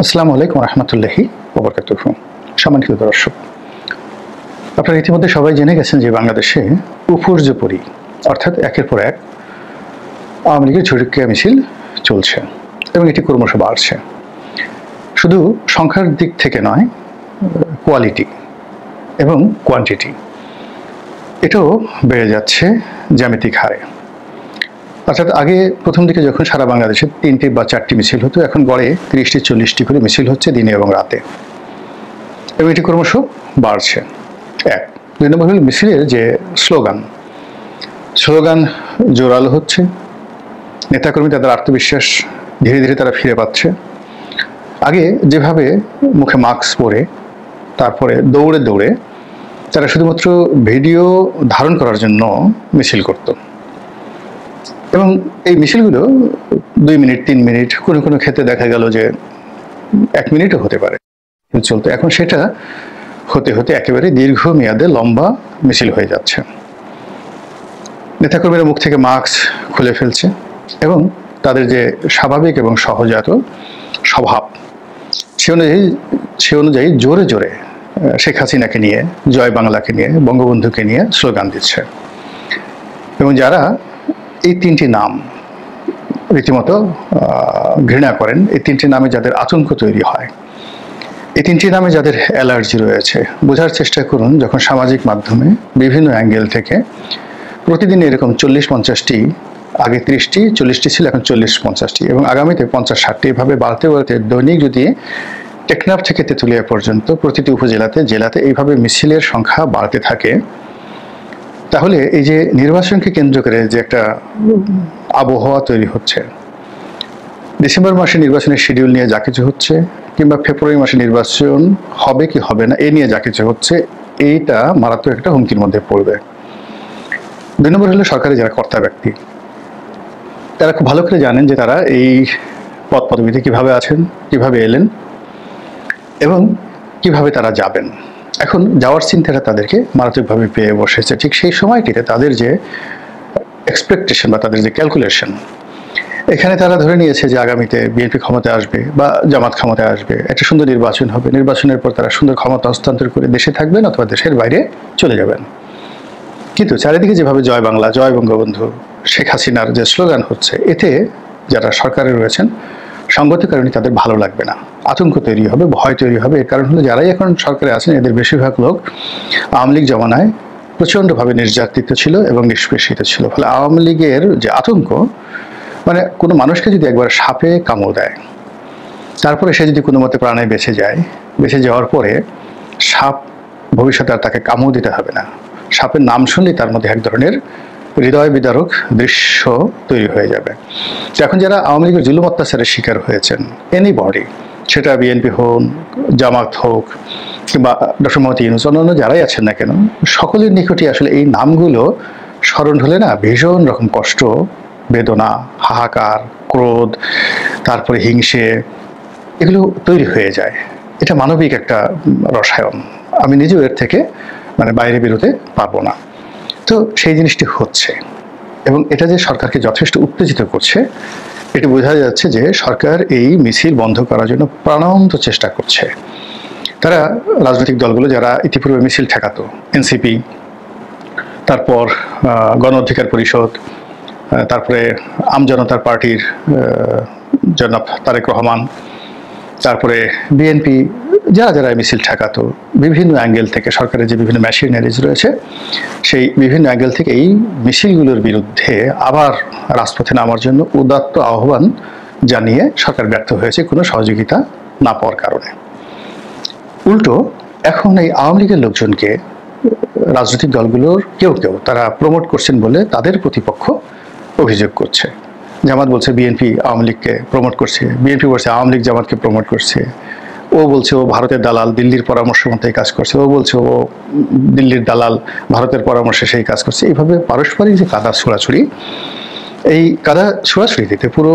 আসসালামু আলাইকুম রহমতুল্লাহি ওবরকাতুহু। সম্মানিত দর্শক, আপনারা ইতিমধ্যে সবাই জেনে গেছেন যে বাংলাদেশে উপর্যুপরি অর্থাৎ একের পর এক আওয়ামী লীগের ঝটিকা মিছিল চলছে এবং এটি ক্রমশ বাড়ছে। শুধু সংখ্যার দিক থেকে নয়, কোয়ালিটি এবং কোয়ান্টিটি এটাও বেড়ে যাচ্ছে জ্যামিতিক হারে। অর্থাৎ আগে প্রথম দিকে যখন সারা বাংলাদেশে 3টি বা 4টি মিছিল হতো, এখন গড়ে 30টি 40টি করে মিছিল হচ্ছে দিনে এবং রাতে, এবং এটি ক্রমশ বাড়ছে। এক, 2 নম্বর হল মিছিলের যে স্লোগান জোরালো হচ্ছে। নেতাকর্মী তাদের আত্মবিশ্বাস ধীরে ধীরে তারা ফিরে পাচ্ছে। আগে যেভাবে মুখে মাস্ক পরে তারপরে দৌড়ে দৌড়ে তারা শুধুমাত্র ভিডিও ধারণ করার জন্য মিছিল করত, এবং এই মিছিলগুলো 2 মিনিট 3 মিনিট, কোনো কোনো ক্ষেত্রে দেখা গেল যে 1 মিনিটও হতে পারে চলতো। এখন সেটা হতে হতে একেবারে দীর্ঘমেয়াদে লম্বা মিছিল হয়ে যাচ্ছে। নেতাকর্মীরা মুখ থেকে মাস্ক খুলে ফেলছে এবং তাদের যে স্বাভাবিক এবং সহজাত স্বভাব সে অনুযায়ী জোরে জোরে শেখ হাসিনাকে নিয়ে, জয় বাংলাকে নিয়ে, বঙ্গবন্ধুকে নিয়ে স্লোগান দিচ্ছে। এবং যারা এই 3টি নাম রীতিমতো ঘৃণা করেন, এই 3টি নামে যাদের আতঙ্ক তৈরি হয়, এই 3টি নামে যাদের অ্যালার্জি রয়েছে, বোঝার চেষ্টা করুন। যখন সামাজিক মাধ্যমে বিভিন্ন অ্যাঙ্গেল থেকে প্রতিদিন এরকম 40-50টি, আগে 30টি 40টি ছিল, এখন 40-50টি, এবং আগামীতে 50-60টি, এভাবে বাড়তে বাড়তে দৈনিক যদি টেকনাফ থেকে তেঁতুলিয়া পর্যন্ত প্রতিটি উপজেলাতে জেলাতে এইভাবে মিছিলের সংখ্যা বাড়তে থাকে, তাহলে এই যে নির্বাচনকে কেন্দ্র করে যে একটা আবহাওয়া তৈরি হচ্ছে, ডিসেম্বর মাসে নির্বাচনের শিডিউল নিয়ে যা কিছু হচ্ছে, কিংবা ফেব্রুয়ারি মাসে নির্বাচন হবে কি হবে না এ নিয়ে যা কিছু হচ্ছে, এইটা মারাত্মক একটা হুমকির মধ্যে পড়বে। 2 নম্বর হলো সরকারি যারা কর্তা ব্যক্তি, তারা খুব ভালো করে জানেন যে তারা এই পদ পদবিতে কিভাবে আছেন, কিভাবে এলেন এবং কিভাবে তারা যাবেন। এখন যাওয়ার চিন্তাটা তাদেরকে মারাত্মকভাবে পেয়ে বসেছে। ঠিক সেই সময়টিতে তাদের যে এক্সপেকটেশন বা তাদের যে ক্যালকুলেশন, এখানে তারা ধরে নিয়েছে যে আগামীতে বিএনপি ক্ষমতায় আসবে বা জামাত ক্ষমতায় আসবে, একটা সুন্দর নির্বাচন হবে, নির্বাচনের পর তারা সুন্দর ক্ষমতা হস্তান্তর করে দেশে থাকবেন অথবা দেশের বাইরে চলে যাবেন। কিন্তু চারিদিকে যেভাবে জয় বাংলা, জয় বঙ্গবন্ধু, শেখ হাসিনার যে স্লোগান হচ্ছে, এতে যারা সরকারে রয়েছেন সঙ্গতির কারণে তাদের ভালো লাগবে না, আতঙ্ক তৈরি হবে, ভয় তৈরি হবে। এর কারণ হলো যারাই এখন সরকারে আছেন এদের বেশিরভাগ লোক আওয়ামী লীগ জমানায় প্রচণ্ডভাবে নির্যাতিত ছিল এবং নিষ্পেষিত ছিল। ফলে আওয়ামী লীগের যে আতঙ্ক, মানে কোনো মানুষকে যদি একবার সাপে কামড় দেয়, তারপরে সে যদি কোনো মতে প্রাণে বেঁচে যাওয়ার পরে সাপ ভবিষ্যতে আর তাকে কামড় দিতে হবে না। সাপের নাম শুনলেই তার মধ্যে এক ধরনের হৃদয় বিদারক দৃশ্য তৈরি হয়ে যাবে। এখন যারা আওয়ামী লীগের জুলুম অত্যাচারের শিকার হয়েছেন, এনিবডি, সেটা বিএনপি হোক, জামাত হোক, কিংবা ডক্টর মোহাম্মদ ইউনূস, অন্যান্য যারাই আছেন না কেন, সকলের নিকটই আসলে এই নামগুলো স্মরণ হলে না ভীষণ রকম কষ্ট, বেদনা, হাহাকার, ক্রোধ, তারপরে হিংসে, এগুলো তৈরি হয়ে যায়। এটা মানবিক একটা রসায়ন। আমি নিজেও এর থেকে বাইরে বেরোতে পারবো না। তো সেই জিনিসটি হচ্ছে, এবং এটা যে সরকারকে যথেষ্ট উত্তেজিত করছে, এটি বোঝা যাচ্ছে যে সরকার এই মিছিল বন্ধ করার জন্য প্রাণান্ত চেষ্টা করছে। তারা রাজনৈতিক দলগুলো যারা ইতিপূর্বে মিছিল ঠেকাতো, এনসিপি, তারপর গণ অধিকার পরিষদ, তারপরে আমজনতার পার্টির জনাব তারেক রহমান, তারপরে বিএনপি, যারা মিছিল ঠেকাতো, বিভিন্ন অ্যাঙ্গেল থেকে সরকারের যে বিভিন্ন মেশিনারিজ রয়েছে, সেই বিভিন্ন অ্যাঙ্গেল থেকে এই মিছিলগুলোর বিরুদ্ধে আবার রাজপথে নামার জন্য উদাত্ত আহ্বান জানিয়ে সরকার ব্যর্থ হয়েছে কোনো সহযোগিতা না পাওয়ার কারণে। উল্টো এখন এই আওয়ামী লীগের লোকজনকে রাজনৈতিক দলগুলোর কেউ তারা প্রমোট করছেন বলে তাদের প্রতিপক্ষ অভিযোগ করছে। জামাত বলছে বিএনপি আওয়ামী লীগকে প্রমোট করছে, বিএনপি বলছে আওয়ামী লীগ জামাতকে প্রমোট করছে, ও বলছে ও ভারতের দালাল, দিল্লির পরামর্শ মতো এই কাজ করছে, ও বলছে ও দিল্লির দালাল, ভারতের পরামর্শে সেই কাজ করছে। এইভাবে পারস্পরিক যে কাদা ছোড়াছুড়ি, এই কাদা ছোড়াছুড়ি দিতে পুরো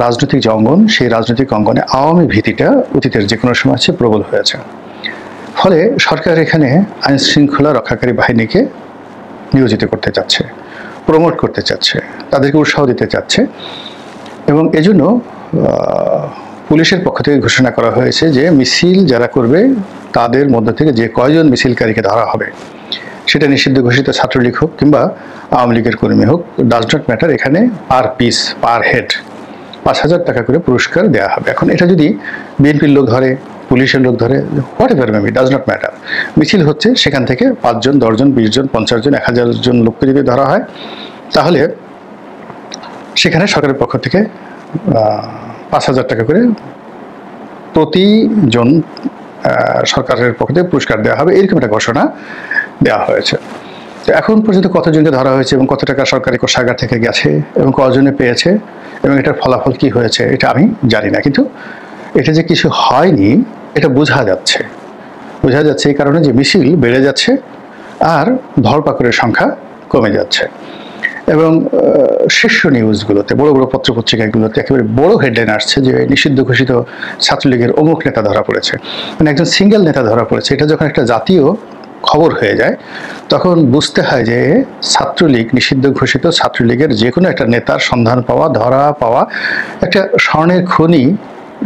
রাজনৈতিক যে অঙ্গন, সেই রাজনৈতিক অঙ্গনে আওয়ামী ভীতিটা অতীতের যে কোনো সময় প্রবল হয়েছে। ফলে সরকার এখানে আইন শৃঙ্খলা রক্ষাকারী বাহিনীকে নিয়োজিত করতে চাচ্ছে, প্রমোট করতে চাচ্ছে, তাদেরকে উৎসাহ দিতে চাচ্ছে, এবং এজন্য পুলিশের পক্ষ থেকে ঘোষণা করা হয়েছে যে মিছিল যারা করবে তাদের মধ্যে থেকে যে কয়জন মিছিলকারীকে ধরা হবে, সেটা নিষিদ্ধ ঘোষিত ছাত্রলীগ হোক কিংবা আওয়ামী লীগের কর্মী হোক, ডাজ নট ম্যাটার, এখানে পার পিস পার হেড 5,000 টাকা করে পুরস্কার দেওয়া হবে। এখন এটা যদি বিএনপির লোক ধরে, পুলিশের লোক ধরে, what ever maybe, does not matter, মিছিল হচ্ছে, সেখান থেকে 5 জন 10 জন 20 জন 50 জন 1000 জন লোককে যদি ধরা হয়, তাহলে সেখানে সরকারের পক্ষ থেকে 5,000 টাকা করে প্রতিজন সরকারের পক্ষ থেকে পুরস্কার দেওয়া হবে, এরকম একটা ঘোষণা দেওয়া হয়েছে। তো এখন পর্যন্ত কতজনকে ধরা হয়েছে এবং কত টাকা সরকারি কোষাগার থেকে গেছে এবং কজনে পেয়েছে এবং এটার ফলাফল কি হয়েছে এটা আমি জানি না, কিন্তু এটা যে কিছু হয়নি এটা বোঝা যাচ্ছে এই কারণে যে মিছিল বেড়ে যাচ্ছে আর ধরপাকড়ের সংখ্যা কমে যাচ্ছে। এবং শীর্ষ নিউজগুলোতে, বড় বড় পত্রপত্রিকাগুলোতে একেবারে বড় হেডলাইন আসছে যে নিষিদ্ধ ঘোষিত ছাত্রলীগের অমুক নেতা ধরা পড়েছে, মানে একজন সিঙ্গেল নেতা ধরা পড়েছে। এটা যখন একটা জাতীয় খবর হয়ে যায় তখন বুঝতে হয় যে ছাত্রলীগ, নিষিদ্ধ ঘোষিত ছাত্রলীগের যে কোনো একটা নেতার সন্ধান পাওয়া, ধরা পাওয়া, একটা স্বর্ণের খনি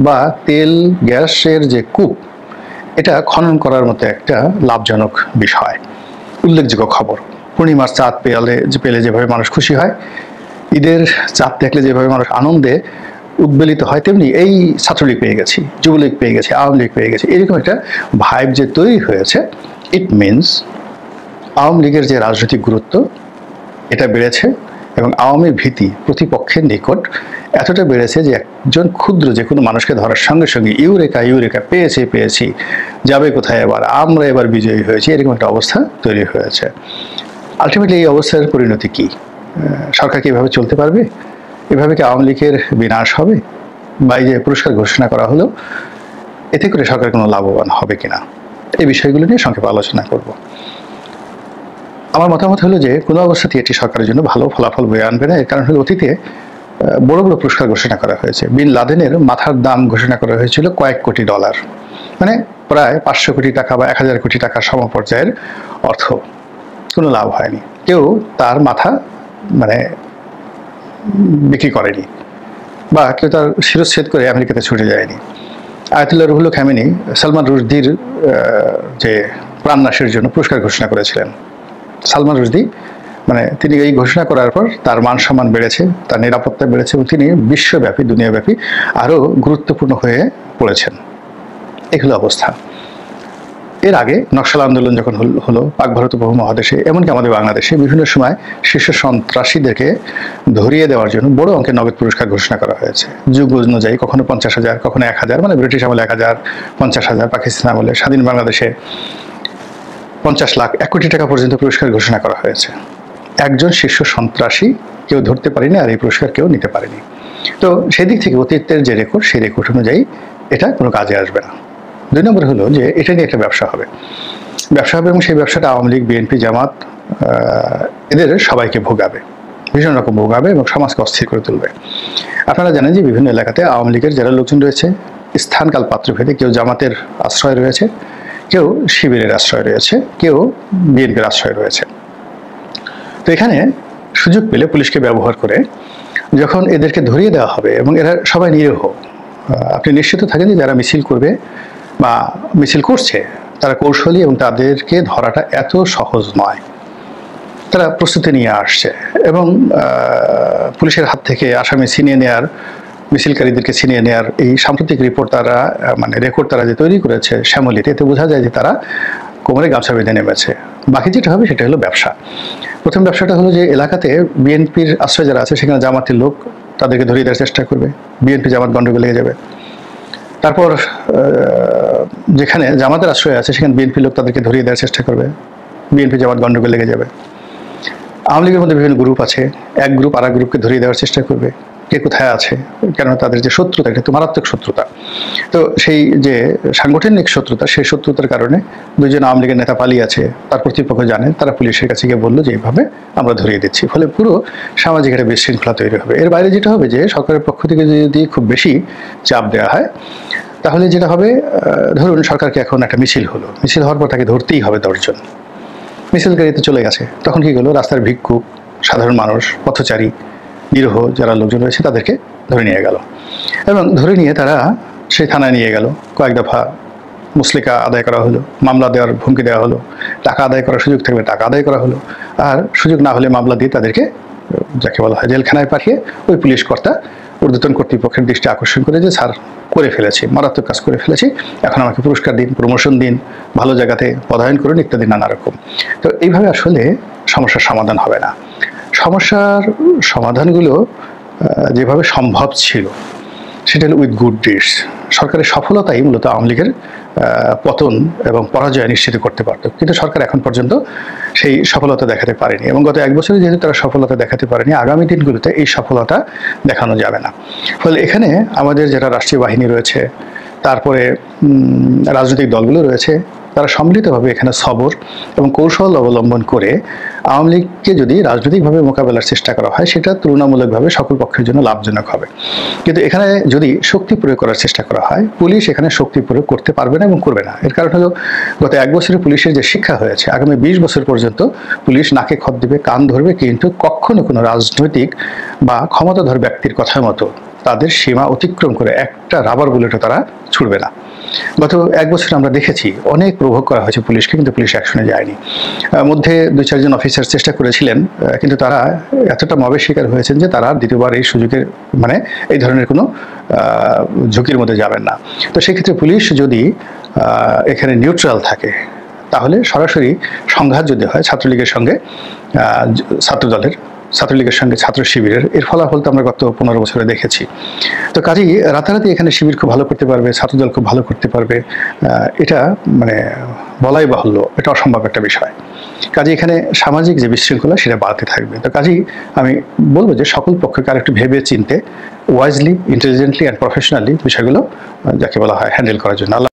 বা তেল গ্যাসের যে কূপ, এটা খনন করার মতো একটা লাভজনক বিষয়, উল্লেখযোগ্য খবর। পূর্ণিমার চাঁদ পেলে যেভাবে মানুষ খুশি হয়, ঈদের চাঁদ দেখলে যেভাবে মানুষ আনন্দে উদ্বেলিত হয়, তেমনি এই ছাত্রলীগ পেয়ে গেছি, যুবলীগ পেয়ে গেছি, আওয়ামী লীগ পেয়ে গেছি, এরকম একটা ভাইব যে তৈরি হয়েছে, ইট মিনস আওয়ামী লীগের যে রাজনৈতিক গুরুত্ব এটা বেড়েছে এবং আওয়ামীর ভীতি প্রতিপক্ষের নিকট এতটা বেড়েছে যে একজন ক্ষুদ্র যে কোনো মানুষকে ধরার সঙ্গে সঙ্গে ইউরেকা পেয়েছি, যাবে কোথায় এবার, আমরা এবার বিজয়ী হয়েছি, এরকম একটা অবস্থা তৈরি হয়েছে। আলটিমেটলি এই অবস্থার পরিণতি কি? সরকার কি এভাবে চলতে পারবে? এভাবে কি আওয়ামী লীগের বিনাশ হবে? বা এই যে পুরস্কার ঘোষণা করা হলো, এতে করে সরকার কোনো লাভবান হবে কিনা, এই বিষয়গুলো নিয়ে সংক্ষেপে আলোচনা করব। আমার মতামত হলো যে কোনো অবস্থাতেই এটি সরকারের জন্য ভালো ফলাফল বয়ে আনবে না। এর কারণ হলো অতীতে বড় বড় পুরস্কার ঘোষণা করা হয়েছে। বিন লাদেনের মাথার দাম ঘোষণা করা হয়েছিল কয়েক কোটি ডলার, মানে প্রায় 500 কোটি টাকা বা 1000 কোটি টাকার সমপর্যায়ের অর্থ। কোনো লাভ হয়নি, কেউ তার মাথা মানে বিক্রি করেনি বা কেউ তার শিরচ্ছেদ করে আমেরিকাতে ছুটে যায়নি। আয়াতুল্লাহ রুহুল খামেনি সালমান রুশদির যে প্রাণনাশের জন্য পুরস্কার ঘোষণা করেছিলেন। সালমান রুশদি মানে তিনি এই ঘোষণা করার পর তার মান সম্মান বেড়েছে, তার নিরাপত্তা বেড়েছে এবং তিনি বিশ্বব্যাপী, দুনিয়াব্যাপী আরও গুরুত্বপূর্ণ হয়ে পড়েছেন। এই হলো অবস্থা। এর আগে নকশাল আন্দোলন যখন হলো পাক ভারত উপমহাদেশে, এমনকি আমাদের বাংলাদেশে বিভিন্ন সময় শীর্ষ সন্ত্রাসীদেরকে ধরিয়ে দেওয়ার জন্য বড় অঙ্কের নগদ পুরস্কার ঘোষণা করা হয়েছে। যুগ অনুযায়ী কখনো 50,000, কখনো 1,000, মানে ব্রিটিশ আমলে 1,000, 50,000, পাকিস্তান আমলে, স্বাধীন বাংলাদেশে 50 লাখ, 1 কোটি টাকা পর্যন্ত পুরস্কার ঘোষণা করা হয়েছে। একজন শীর্ষ সন্ত্রাসী কেউ ধরতে পারেনি আর এই পুরস্কার কেউ নিতে পারেনি। তো সেদিক থেকে অতীতের যে রেকর্ড, সেই রেকর্ড অনুযায়ী এটা কোনো কাজে আসবে না। 2 নম্বর হলো যে এটা নিয়ে একটা ব্যবসা হবে এবং সেই ব্যবসাটা আওয়ামী লীগ, বিএনপি, জামাত এদের সবাইকে ভোগাবে, ভীষণ রকম ভোগাবে এবং সমাজকে অস্থির করে তুলবে। আপনারা জানেন যে বিভিন্ন এলাকাতে আওয়ামী লীগের যারা লোকজন রয়েছে, স্থানকাল পাত্রভেদে কেউ জামাতের আশ্রয় রয়েছে, কেউ শিবিরের আশ্রয় রয়েছে, কেউ বিএনপির আশ্রয় রয়েছে। তো এখানে সুযোগ পেলে পুলিশকে ব্যবহার করে যখন এদেরকে ধরিয়ে দেওয়া হবে এবং এরা সবাই নিরীহ, আপনি নিশ্চিত থাকেন যে যারা মিছিল করবে বা মিছিল করছে তারা কৌশলী এবং তাদেরকে ধরাটা এত সহজ নয়। তারা প্রস্তুতি নিয়ে আসছে এবং পুলিশের হাত থেকে আসামি ছিনিয়ে নেওয়ার, মিছিলকারীদেরকে ছিনিয়ে নেওয়ার এই সাম্প্রতিক রিপোর্ট তারা মানে রেকর্ড তারা যে তৈরি করেছে শ্যামলীতে, এতে বোঝা যায় যে তারা কোমরে গামছা বেঁধে নেমেছে। বাকি যেটা হবে সেটা হলো ব্যবসা। প্রথম ব্যবসাটা হলো যে এলাকাতে বিএনপির আশ্রয় যারা আছে সেখানে জামাতের লোক তাদেরকে ধরিয়ে দেওয়ার চেষ্টা করবে, বিএনপি জামাত গন্ডগোল লেগে যাবে। তারপর যেখানে জামাতের আশ্রয় আছে সেখানে বিএনপি লোক তাদেরকে ধরিয়ে দেওয়ার চেষ্টা করবে, বিএনপি জামাত গন্ডগোল লেগে যাবে। আওয়ামী লীগের মধ্যে বিভিন্ন গ্রুপ আছে, এক গ্রুপ আর এক গ্রুপকে ধরিয়ে দেওয়ার চেষ্টা করবে, কে কোথায় আছে, কেননা তাদের যে শত্রুতা এটা তো মারাত্মক শত্রুতা। তো সেই যে সাংগঠনিক শত্রুতা, সেই শত্রুতার কারণে 2 জন আওয়ামী লীগের নেতা পালিয়ে আছে, তার কর্তৃপক্ষ জানে, তারা পুলিশের কাছে গিয়ে বললো যে এইভাবে আমরা ধরিয়ে দিচ্ছি, ফলে পুরো সামাজিক একটা বিশৃঙ্খলা তৈরি হবে। এর বাইরে যেটা হবে যে সরকারের পক্ষ থেকে যদি খুব বেশি চাপ দেওয়া হয় তাহলে যেটা হবে, ধরুন সরকারকে এখন একটা মিছিল হলো, মিছিল হওয়ার পর তাকে ধরতেই হবে 10 জন, মিছিলকারীতে চলে গেছে, তখন কি হলো, রাস্তার ভিক্ষুক, সাধারণ মানুষ, পথচারী, নিরীহ যারা লোকজন রয়েছে তাদেরকে ধরে নিয়ে গেল এবং ধরে নিয়ে তারা সেই থানায় নিয়ে গেল, কয়েক দফা মুসলিকা আদায় করা হলো, মামলা দেওয়ার হুমকি দেওয়া হলো, টাকা আদায় করার সুযোগ থাকলে টাকা আদায় করা হলো, আর সুযোগ না হলে মামলা দিয়ে তাদেরকে যাকে বলা হয় জেলখানায় পাঠিয়ে ওই পুলিশ কর্তা ঊর্ধ্বতন কর্তৃপক্ষের দৃষ্টি আকর্ষণ করে যে স্যার করে ফেলেছি, মারাত্মক কাজ করে ফেলেছি, এখন আমাকে পুরস্কার দিন, প্রমোশন দিন, ভালো জায়গাতে পদায়ন করুন ইত্যাদি নানা রকম। তো এইভাবে আসলে সমস্যার সমাধান হবে না। সমস্যার সমাধানগুলো যেভাবে সম্ভব ছিল সেটা হলো উইথ গুড ডিডস। সরকারের সফলতাই মূলত আওয়ামী লীগের পতন এবং পরাজয় নিশ্চিত করতে পারত, কিন্তু সরকার এখন পর্যন্ত সেই সফলতা দেখাতে পারেনি, এবং গত 1 বছরে যেহেতু তারা সফলতা দেখাতে পারেনি, আগামী দিনগুলোতে এই সফলতা দেখানো যাবে না। ফলে এখানে আমাদের যারা রাষ্ট্রীয় বাহিনী রয়েছে, তারপরে রাজনৈতিক দলগুলো রয়েছে, তারা সম্মিলিতভাবে এখানে সবর এবং কৌশল অবলম্বন করে আওয়ামী লীগকে যদি রাজনৈতিকভাবে মোকাবেলার চেষ্টা করা হয়, সেটা তুলনামূলকভাবে সকল পক্ষের জন্য লাভজনক হবে। কিন্তু এখানে যদি শক্তি প্রয়োগ করার চেষ্টা করা হয়, পুলিশ এখানে শক্তি প্রয়োগ করতে পারবে না এবং করবে না। এর কারণ হলো গত 1 বছরে পুলিশের যে শিক্ষা হয়েছে, আগামী 20 বছর পর্যন্ত পুলিশ নাকে খত দিবে, কান ধরবে, কিন্তু কখনো কোনো রাজনৈতিক বা ক্ষমতাধর ব্যক্তির কথা মতো তাদের সীমা অতিক্রম করে একটা রাবার বুলেটও তারা ছুড়বে না। গত 1 বছর আমরা দেখেছি অনেক প্রভোগ করা হয়েছে পুলিশকে, কিন্তু পুলিশ অ্যাকশনে যায়নি। মধ্যে 2-4 জন অফিসার চেষ্টা করেছিলেন, কিন্তু তারা এতটা মবের শিকার হয়েছেন যে তারা দ্বিতীয়বার এই সুযোগের মানে এই ধরনের কোনো ঝুঁকির মধ্যে যাবেন না। তো সেক্ষেত্রে পুলিশ যদি এখানে নিউট্রাল থাকে, তাহলে সরাসরি সংঘাত যদি হয় ছাত্রলীগের সঙ্গে ছাত্রদলের, ছাত্রলীগের সঙ্গে ছাত্র শিবিরের, এর ফলাফল তো আমরা গত 15 বছরে দেখেছি। তো কাজেই রাতারাতি এখানে শিবির খুব ভালো করতে পারবে, ছাত্রদল খুব ভালো করতে পারবে, এটা মানে বলাই বাহুল্য, এটা অসম্ভব একটা বিষয়। কাজে এখানে সামাজিক যে বিশৃঙ্খলা সেটা বাড়তে থাকবে। তো কাজেই আমি বলবো যে সকল পক্ষকে আরেকটু ভেবে চিনতে, ওয়াইজলি, ইন্টেলিজেন্টলি অ্যান্ড প্রফেশনালি বিষয়গুলো যাকে বলা হয় হ্যান্ডেল করার জন্য।